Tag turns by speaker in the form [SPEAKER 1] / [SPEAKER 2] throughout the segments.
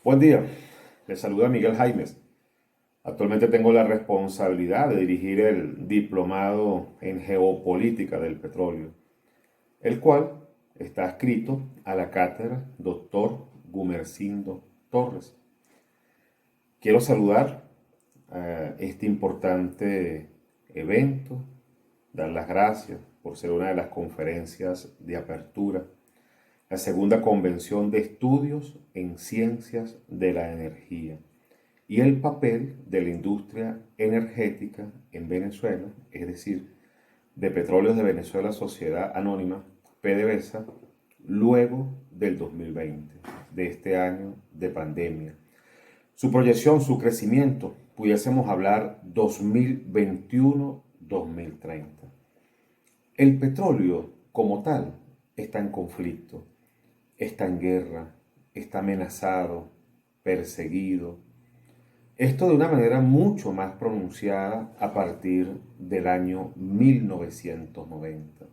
[SPEAKER 1] Buen día, les saluda Miguel Jaimes. Actualmente tengo la responsabilidad de dirigir el diplomado en geopolítica del petróleo, el cual está adscrito a la cátedra Dr. Gumersindo Torres. Quiero saludar a este importante evento, dar las gracias por ser una de las conferencias de apertura, la segunda convención de estudios en ciencias de la energía y el papel de la industria energética en Venezuela, es decir, de Petróleos de Venezuela Sociedad Anónima, PDVSA, luego del 2020, de este año de pandemia. Su proyección, su crecimiento, pudiésemos hablar 2021-2030. El petróleo como tal está en conflicto, está en guerra, está amenazado, perseguido. Esto de una manera mucho más pronunciada a partir del año 1990,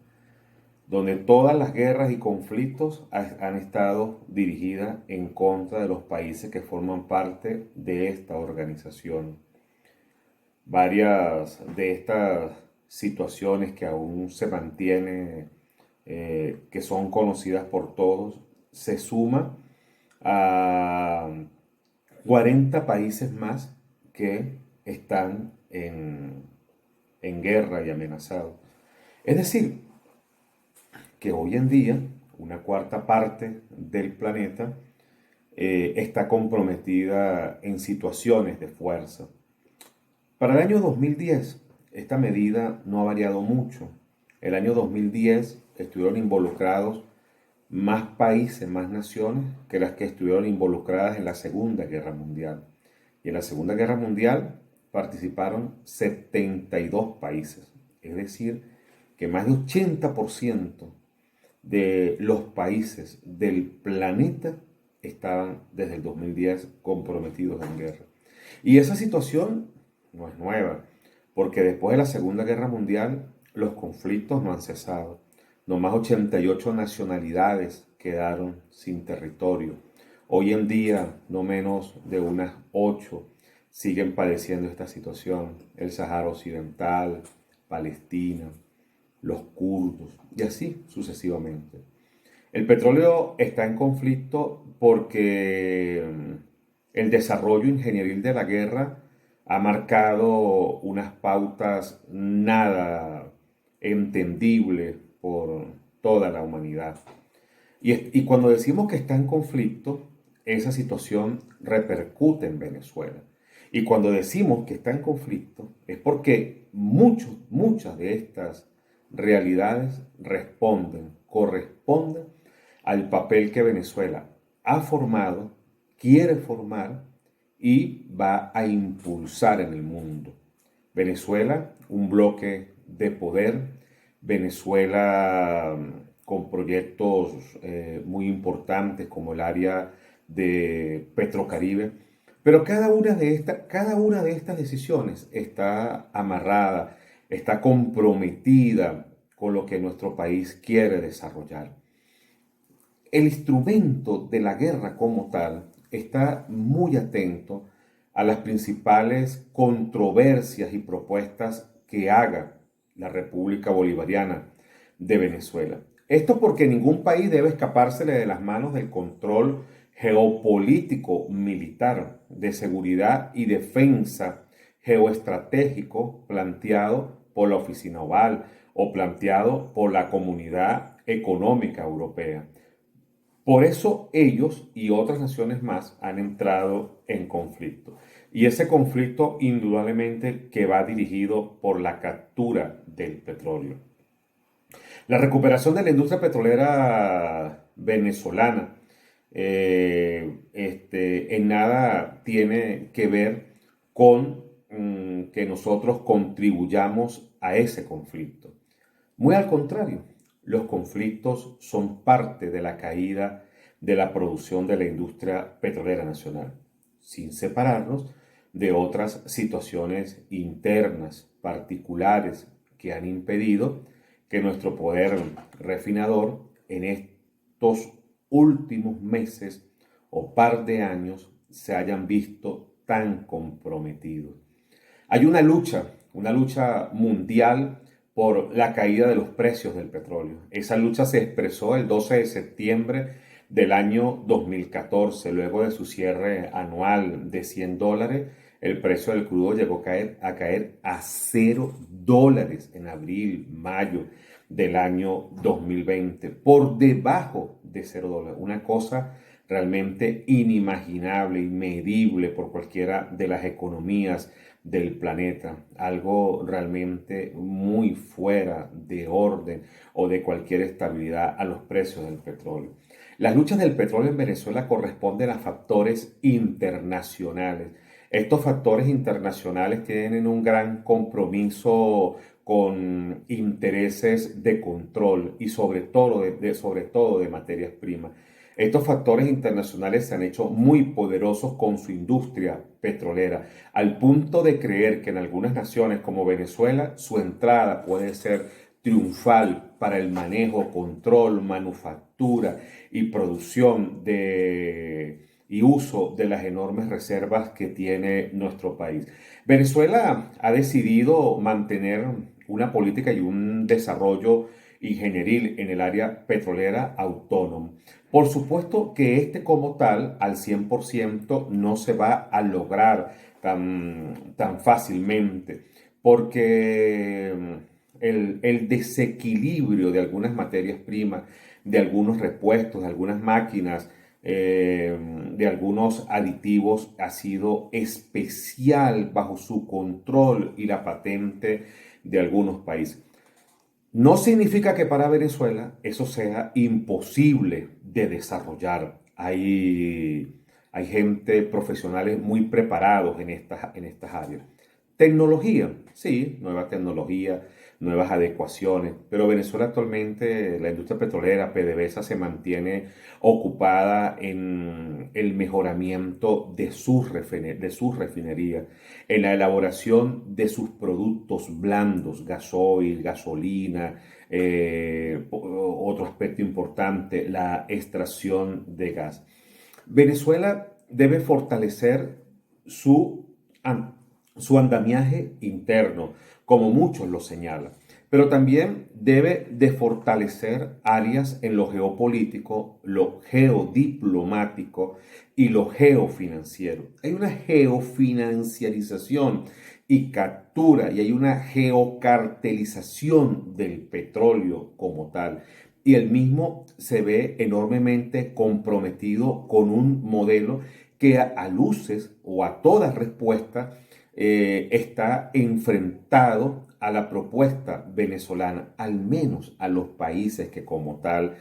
[SPEAKER 1] donde todas las guerras y conflictos han estado dirigidas en contra de los países que forman parte de esta organización. Varias de estas situaciones que aún se mantienen, que son conocidas por todos, se suma a 40 países más que están en guerra y amenazados. Es decir, que hoy en día una cuarta parte del planeta está comprometida en situaciones de fuerza. Para el año 2010, esta medida no ha variado mucho. El año 2010 estuvieron involucrados más países, más naciones que las que estuvieron involucradas en la Segunda Guerra Mundial. Y en la Segunda Guerra Mundial participaron 72 países. Es decir, que más de 80% de los países del planeta estaban desde el 2010 comprometidos en guerra. Y esa situación no es nueva, porque después de la Segunda Guerra Mundial los conflictos no han cesado. Nomás 88 nacionalidades quedaron sin territorio. Hoy en día, no menos de unas 8 siguen padeciendo esta situación. El Sahara Occidental, Palestina, los kurdos y así sucesivamente. El petróleo está en conflicto porque el desarrollo ingenieril de la guerra ha marcado unas pautas nada entendibles por toda la humanidad. Y cuando decimos que está en conflicto, esa situación repercute en Venezuela. Y cuando decimos que está en conflicto, es porque muchas de estas realidades corresponden al papel que Venezuela ha formado, quiere formar y va a impulsar en el mundo. Venezuela, un bloque de poder, Venezuela con proyectos muy importantes como el área de Petrocaribe, pero cada una de estas decisiones está amarrada, está comprometida con lo que nuestro país quiere desarrollar. El instrumento de la guerra como tal está muy atento a las principales controversias y propuestas que haga la República Bolivariana de Venezuela. Esto porque ningún país debe escapársele de las manos del control geopolítico militar de seguridad y defensa geoestratégico planteado por la Oficina Oval o planteado por la Comunidad Económica Europea. Por eso ellos y otras naciones más han entrado en conflicto. Y ese conflicto indudablemente que va dirigido por la captura del petróleo. La recuperación de la industria petrolera venezolana en nada tiene que ver con que nosotros contribuyamos a ese conflicto. Muy al contrario, los conflictos son parte de la caída de la producción de la industria petrolera nacional, sin separarnos de otras situaciones internas, particulares, que han impedido que nuestro poder refinador en estos últimos meses o par de años se hayan visto tan comprometidos. Hay una lucha mundial por la caída de los precios del petróleo. Esa lucha se expresó el 12 de septiembre del año 2014, luego de su cierre anual de $100. El precio del crudo llegó a caer a $0 en abril, mayo del año 2020, por debajo de $0. Una cosa realmente inimaginable, inmedible por cualquiera de las economías del planeta, algo realmente muy fuera de orden o de cualquier estabilidad a los precios del petróleo. Las luchas del petróleo en Venezuela corresponden a factores internacionales. Estos factores internacionales tienen un gran compromiso con intereses de control y sobre todo de materias primas. Estos factores internacionales se han hecho muy poderosos con su industria petrolera, al punto de creer que en algunas naciones como Venezuela su entrada puede ser triunfal para el manejo, control, manufactura y producción y uso de las enormes reservas que tiene nuestro país. Venezuela ha decidido mantener una política y un desarrollo ingenieril en el área petrolera autónomo. Por supuesto que este como tal al 100% no se va a lograr tan fácilmente, porque el desequilibrio de algunas materias primas, de algunos repuestos, de algunas máquinas, de algunos aditivos ha sido especial bajo su control y la patente de algunos países. No significa que para Venezuela eso sea imposible de desarrollar. Hay gente, profesionales muy preparados en estas áreas. Tecnología, sí, nueva tecnología, nuevas adecuaciones, pero Venezuela actualmente, la industria petrolera, PDVSA, se mantiene ocupada en el mejoramiento de sus refinerías, en la elaboración de sus productos blandos, gasoil, gasolina, otro aspecto importante, la extracción de gas. Venezuela debe fortalecer su, su andamiaje interno, como muchos lo señalan, pero también debe de fortalecer áreas en lo geopolítico, lo geodiplomático y lo geofinanciero. Hay una geofinanciarización y captura y hay una geocartelización del petróleo como tal. Y el mismo se ve enormemente comprometido con un modelo que a luces o a toda respuesta está enfrentado a la propuesta venezolana, al menos a los países que como tal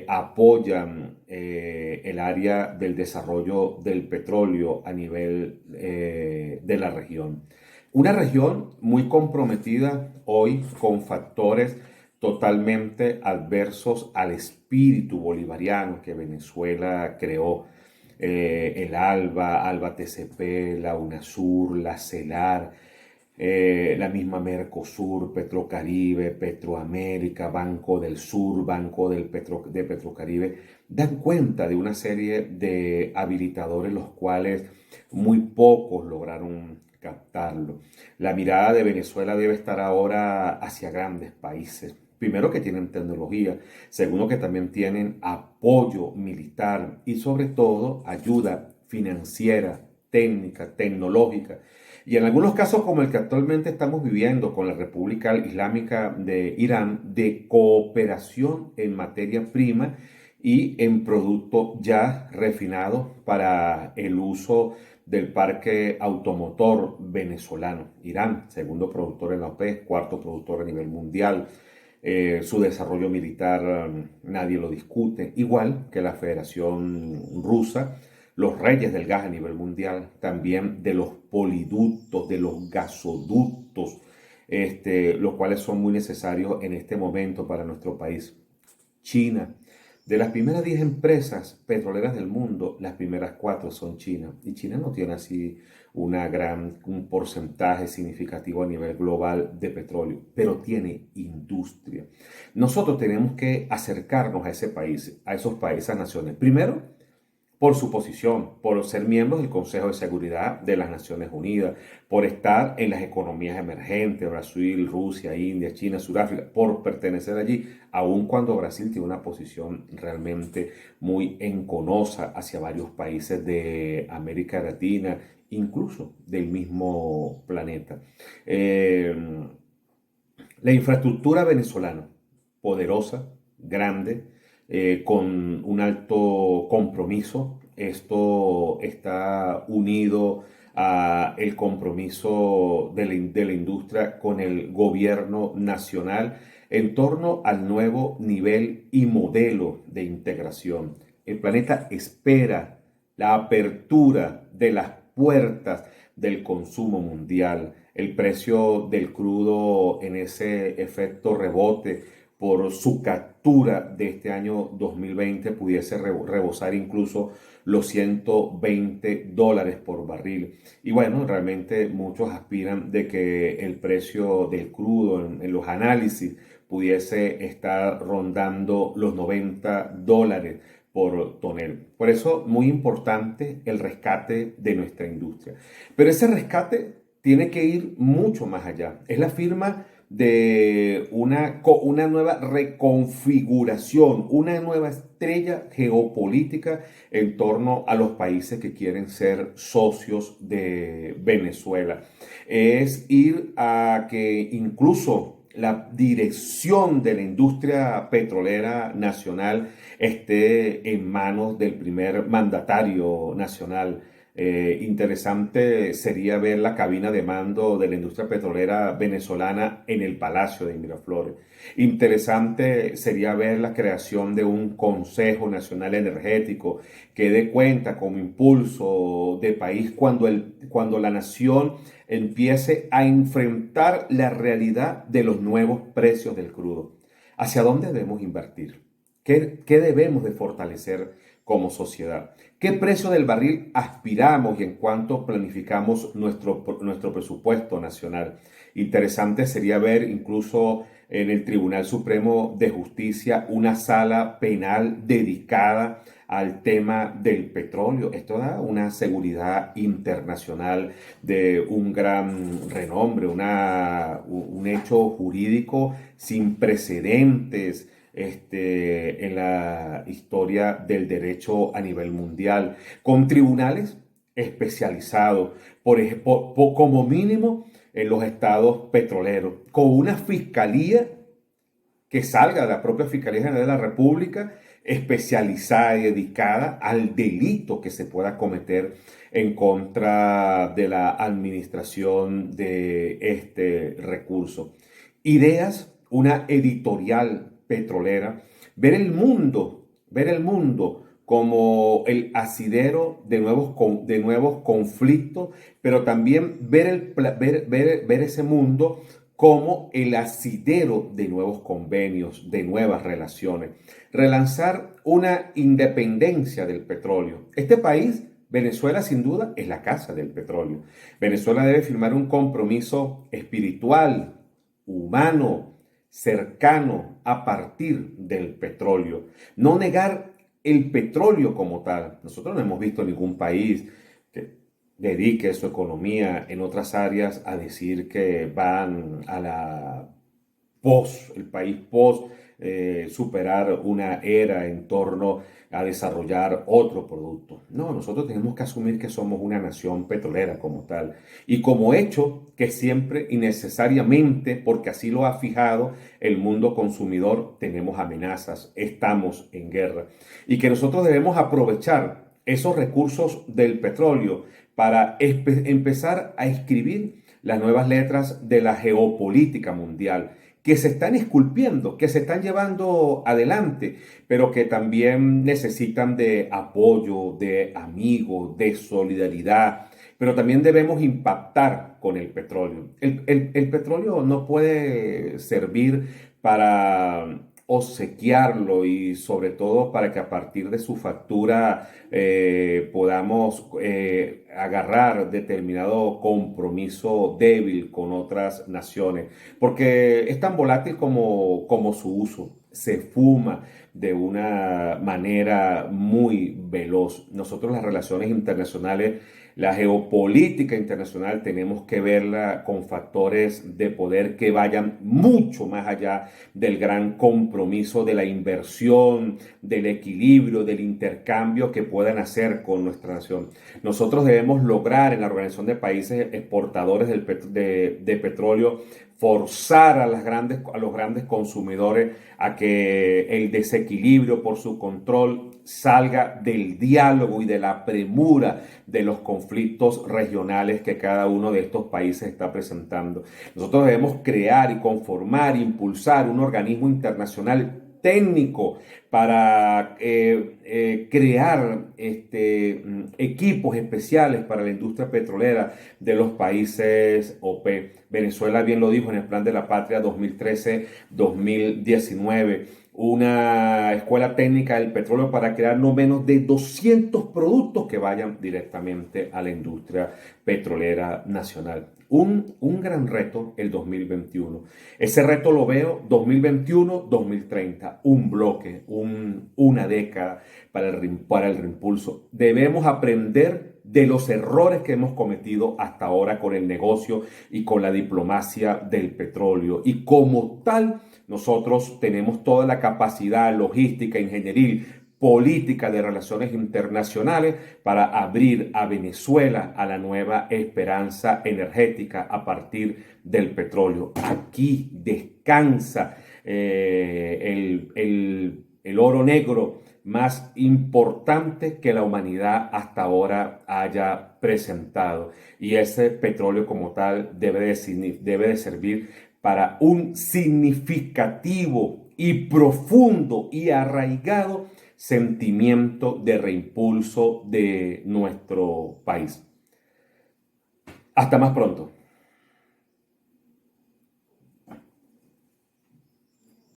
[SPEAKER 1] apoyan el área del desarrollo del petróleo a nivel de la región. Una región muy comprometida hoy con factores totalmente adversos al espíritu bolivariano que Venezuela creó. El ALBA TCP, la UNASUR, la CELAR, la misma Mercosur, Petrocaribe, Petroamérica, Banco del Sur, Banco de Petrocaribe, dan cuenta de una serie de habilitadores los cuales muy pocos lograron captarlo. La mirada de Venezuela debe estar ahora hacia grandes países. Primero, que tienen tecnología, segundo, que también tienen apoyo militar y sobre todo ayuda financiera, técnica, tecnológica. Y en algunos casos, como el que actualmente estamos viviendo con la República Islámica de Irán, de cooperación en materia prima y en producto ya refinado para el uso del parque automotor venezolano. Irán, segundo productor en la OPEP, cuarto productor a nivel mundial. Su desarrollo militar nadie lo discute, igual que la Federación Rusa, los reyes del gas a nivel mundial, también de los poliductos, de los gasoductos, los cuales son muy necesarios en este momento para nuestro país. China. De las primeras 10 empresas petroleras del mundo, las primeras 4 son China. Y China no tiene así un porcentaje significativo a nivel global de petróleo, pero tiene industria. Nosotros tenemos que acercarnos a ese país, a esos países, a naciones. Primero, por su posición, por ser miembros del Consejo de Seguridad de las Naciones Unidas, por estar en las economías emergentes, Brasil, Rusia, India, China, Sudáfrica, por pertenecer allí, aun cuando Brasil tiene una posición realmente muy enconosa hacia varios países de América Latina, incluso del mismo planeta. Eh, la infraestructura venezolana, poderosa, grande, con un alto compromiso. Esto está unido a el compromiso de la industria con el gobierno nacional en torno al nuevo nivel y modelo de integración. El planeta espera la apertura de las puertas del consumo mundial, el precio del crudo en ese efecto rebote por su captura de este año 2020 pudiese rebosar incluso los $120 por barril. Y bueno, realmente muchos aspiran de que el precio del crudo en los análisis pudiese estar rondando los $90 por tonel. Por eso, muy importante el rescate de nuestra industria. Pero ese rescate tiene que ir mucho más allá. Es la firma de una nueva reconfiguración, una nueva estrella geopolítica en torno a los países que quieren ser socios de Venezuela. Es ir a que incluso la dirección de la industria petrolera nacional esté en manos del primer mandatario nacional. Interesante sería ver la cabina de mando de la industria petrolera venezolana en el Palacio de Miraflores. Interesante sería ver la creación de un Consejo Nacional Energético que dé cuenta como impulso de país cuando la nación empiece a enfrentar la realidad de los nuevos precios del crudo. ¿Hacia dónde debemos invertir? ¿Qué debemos de fortalecer como sociedad? ¿Qué precio del barril aspiramos y en cuánto planificamos nuestro presupuesto nacional? Interesante sería ver incluso en el Tribunal Supremo de Justicia una sala penal dedicada al tema del petróleo. Esto da una seguridad internacional de un gran renombre, un hecho jurídico sin precedentes en la historia del derecho a nivel mundial, con tribunales especializados, como mínimo en los estados petroleros, con una fiscalía que salga de la propia Fiscalía General de la República, especializada y dedicada al delito que se pueda cometer en contra de la administración de este recurso. Ideas, una editorial petrolera, ver el mundo como el asidero de nuevos conflictos, pero también ver ese mundo como el asidero de nuevos convenios, de nuevas relaciones. Relanzar una independencia del petróleo. Este país, Venezuela, sin duda, es la casa del petróleo. Venezuela debe firmar un compromiso espiritual, humano, cercano a partir del petróleo. No negar el petróleo como tal. Nosotros no hemos visto ningún país que dedique su economía en otras áreas a decir que van a la el país post, superar una era en torno a desarrollar otro producto. No, nosotros tenemos que asumir que somos una nación petrolera como tal y como hecho que siempre y necesariamente, porque así lo ha fijado el mundo consumidor, tenemos amenazas, estamos en guerra y que nosotros debemos aprovechar esos recursos del petróleo para empezar a escribir las nuevas letras de la geopolítica mundial que se están esculpiendo, que se están llevando adelante, pero que también necesitan de apoyo, de amigos, de solidaridad, pero también debemos impactar con el petróleo. El petróleo no puede servir para obsequiarlo y sobre todo para que a partir de su factura podamos agarrar determinado compromiso débil con otras naciones, porque es tan volátil como su uso. Se fuma, de una manera muy veloz. Nosotros las relaciones internacionales, la geopolítica internacional, tenemos que verla con factores de poder que vayan mucho más allá del gran compromiso de la inversión, del equilibrio, del intercambio que puedan hacer con nuestra nación. Nosotros debemos lograr en la Organización de Países Exportadores de Petróleo forzar a los grandes consumidores a que el desequilibrio por su control salga del diálogo y de la premura de los conflictos regionales que cada uno de estos países está presentando. Nosotros debemos crear y conformar, impulsar un organismo internacional técnico para crear equipos especiales para la industria petrolera de los países OPEP. Venezuela bien lo dijo en el Plan de la Patria 2013-2019, una escuela técnica del petróleo para crear no menos de 200 productos que vayan directamente a la industria petrolera nacional. Un gran reto el 2021. Ese reto lo veo 2021-2030, un bloque, una década para el reimpulso. Debemos aprender de los errores que hemos cometido hasta ahora con el negocio y con la diplomacia del petróleo. Y como tal, nosotros tenemos toda la capacidad logística, ingenieril, política de relaciones internacionales para abrir a Venezuela a la nueva esperanza energética a partir del petróleo. Aquí descansa el oro negro más importante que la humanidad hasta ahora haya presentado. Y ese petróleo como tal debe de servir para un significativo y profundo y arraigado sentimiento de reimpulso de nuestro país. Hasta más pronto.